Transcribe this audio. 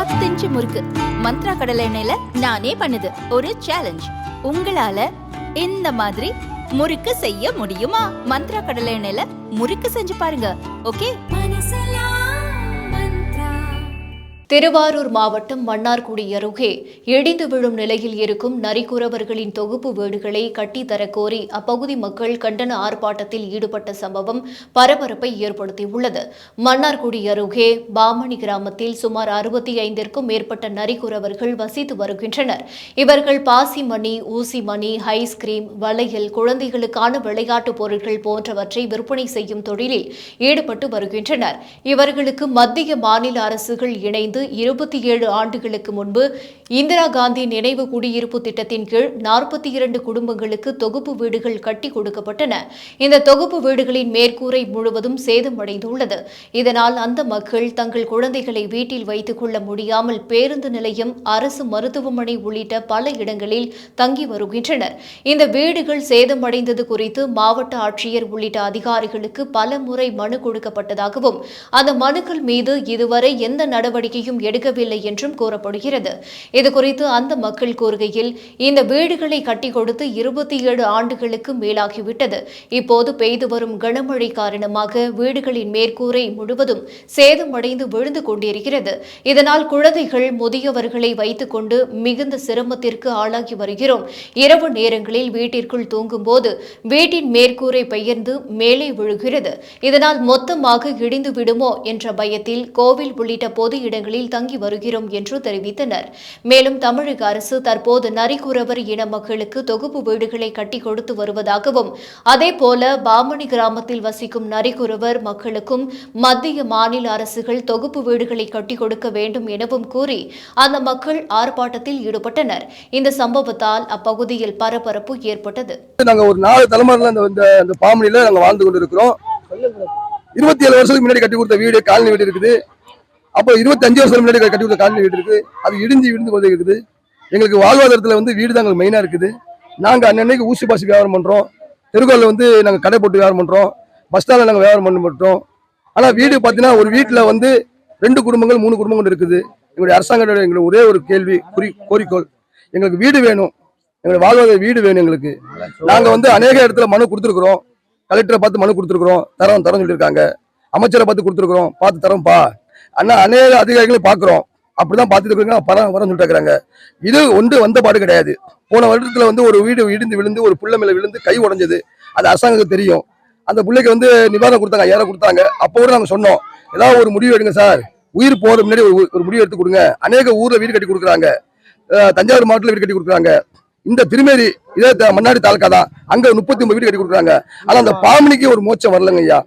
10 inch முறுக்கு மந்த்ரா கடலை எண்ணெயில நானே பண்ணுது. ஒரு சேலஞ்ச், உங்களால இந்த மாதிரி முறுக்கு செய்ய முடியுமா? மந்த்ரா கடலை எண்ணெயில முறுக்கு செஞ்சு பாருங்க. ஓகே. திருவாரூர் மாவட்டம் மன்னார்குடி அருகே இடிந்து விழும் நிலையில் இருக்கும் நரிக்குறவர்களின் தொகுப்பு வீடுகளை கட்டித்தரக் கோரி அப்பகுதி மக்கள் கண்டன ஆர்ப்பாட்டத்தில் ஈடுபட்ட சம்பவம் பரபரப்பை ஏற்படுத்தியுள்ளது. மன்னார்குடி அருகே பாமணி கிராமத்தில் சுமார் 65க்கும் மேற்பட்ட நரிக்குறவர்கள் வசித்து வருகின்றனர். இவர்கள் பாசிமணி, ஊசிமணி, ஐஸ்கிரீம், வளையல், குழந்தைகளுக்கான விளையாட்டுப் பொருட்கள் போன்றவற்றை விற்பனை செய்யும் தொழிலில் ஈடுபட்டு வருகின்றனர். இவர்களுக்கு மத்திய மாநில அரசுகள் இணைந்து 27 ஆண்டுகளுக்கு முன்பு இந்திரா காந்தி நினைவு குடியிருப்பு திட்டத்தின் கீழ் 42 குடும்பங்களுக்கு தொகுப்பு வீடுகள் கட்டி கொடுக்கப்பட்டன. இந்த தொகுப்பு வீடுகளின் மேற்கூரை முழுவதும் சேதமடைந்துள்ளது. இதனால் அந்த மக்கள் தங்கள் குழந்தைகளை வீட்டில் வைத்துக் கொள்ள முடியாமல் பேருந்து நிலையம், அரசு மருத்துவமனை உள்ளிட்ட பல இடங்களில் தங்கி வருகின்றனர். இந்த வீடுகள் சேதமடைந்தது குறித்து மாவட்ட ஆட்சியர் உள்ளிட்ட அதிகாரிகளுக்கு பல முறை மனு கொடுக்கப்பட்டதாகவும் அந்த மனுக்கள் மீது இதுவரை எந்த நடவடிக்கையும் எடுக்கவில்லை என்றும் கூறப்படுகிறது. இதுகுறித்து அந்த மக்கள் கூறுகையில், இந்த வீடுகளை கட்டி கொடுத்து 27 ஆண்டுகளுக்கு மேலாகிவிட்டது. இப்போது பெய்து வரும் கனமழை காரணமாக வீடுகளின் மேற்கூரை முழுவதும் சேதமடைந்து விழுந்து கொண்டிருக்கிறது. இதனால் குழந்தைகள், முதியவர்களை வைத்துக் கொண்டு மிகுந்த சிரமத்திற்கு ஆளாகி வருகிறோம். இரவு நேரங்களில் வீட்டிற்குள் தூங்கும் போது வீட்டின் மேற்கூரை பெயர்ந்து மேலே விழுகிறது. இதனால் மொத்தமாக இடிந்து விடுமோ என்ற பயத்தில் கோவில் உள்ளிட்ட பொது இடங்களில் தங்கி வருகிறோம் என்று தெரிவித்தனர். மேலும் தமிழக அரசு தற்போது நரிக்குறவர் இன மக்களுக்கு தொகுப்பு வீடுகளை கட்டி கொடுத்து வருவதாகவும், அதேபோல பாமணி கிராமத்தில் வசிக்கும் நரிக்குறவர் மக்களுக்கும் மத்திய மாநில அரசுகள் தொகுப்பு வீடுகளை கட்டி கொடுக்க வேண்டும் எனவும் கூறி அந்த மக்கள் ஆர்ப்பாட்டத்தில் ஈடுபட்டனர். இந்த சம்பவத்தால் அப்பகுதியில் பரபரப்பு ஏற்பட்டது. நாங்கள் ஒரு 4 தலைமுறையில இந்த பாமணியில நாங்கள் வாழ்ந்து கொண்டிருக்கிறோம். 27 வருஷத்துக்கு முன்னாடி கட்டி கொடுத்த வீடு, காலனி வீடு இருக்குது. அப்போ 25 வருஷம் முன்னாடி கட்டி கொடுத்த காலனி வீடு இருக்கு. அது இடிந்து கொண்டு இருக்குது. எங்களுக்கு வாழ்வாதாரத்தில் வீடு தான் எங்களுக்கு மெயினாக இருக்குது. நாங்கள் அன்னன்னைக்கு ஊசி பாசி வியாபாரம் பண்ணுறோம். தெருக்கோலில் நாங்கள் கடை போட்டு வியாபாரம் பண்ணுறோம். பஸ் ஸ்டாண்டில் நாங்கள் வியாபாரம் பண்ண மாட்டோம். ஆனால் வீடு பார்த்தீங்கன்னா ஒரு வீட்டில் 2 குடும்பங்கள் 3 குடும்பங்கள் இருக்குது. எங்களுடைய அரசாங்கத்தோட எங்களுக்கு ஒரே ஒரு கேள்வி, கோரிக்கோள், எங்களுக்கு வீடு வேணும். எங்களுக்கு வாழ்வாதார வீடு வேணும். எங்களுக்கு நாங்கள் அநேக இடத்துல மனு கொடுத்துருக்குறோம். கலெக்டரை பார்த்து மனு கொடுத்துருக்குறோம். தரம் சொல்லியிருக்காங்க. அமைச்சரை பார்த்து கொடுத்துருக்குறோம். பார்த்து தரோம்ப்பா. அண்ணா அநேக அதிகாரிகளையும் பார்க்குறோம். அப்படிதான் பார்த்துட்டு இருக்காங்க. வரன்னு சொல்லிட்டு இருக்கிறாங்க. இது வந்த பாடு கிடையாது. போன வருடத்துல ஒரு வீடு இடிந்து விழுந்து ஒரு புள்ள மேல விழுந்து கை உடைஞ்சது. அது அரசாங்கத்துக்கு தெரியும். அந்த பிள்ளைக்கு நிவாரணம் கொடுத்தாங்க, 5000 கொடுத்தாங்க. அப்போ கூட நாங்கள் சொன்னோம், ஏதாவது ஒரு முடிவு எடுங்க சார், உயிர் போற முன்னாடி ஒரு முடிவு எடுத்து கொடுங்க. அநேக ஊர்ல வீடு கட்டி கொடுக்குறாங்க. தஞ்சாவூர் மாவட்டத்தில் வீடு கட்டி கொடுக்குறாங்க. இந்த திருமேரி இதே மன்னாடி தாலுக்கா தான், அங்க 39 வீடு கட்டி கொடுக்குறாங்க. ஆனா அந்த பாமணிக்கு ஒரு மோட்சம் வரலங்க ஐயா.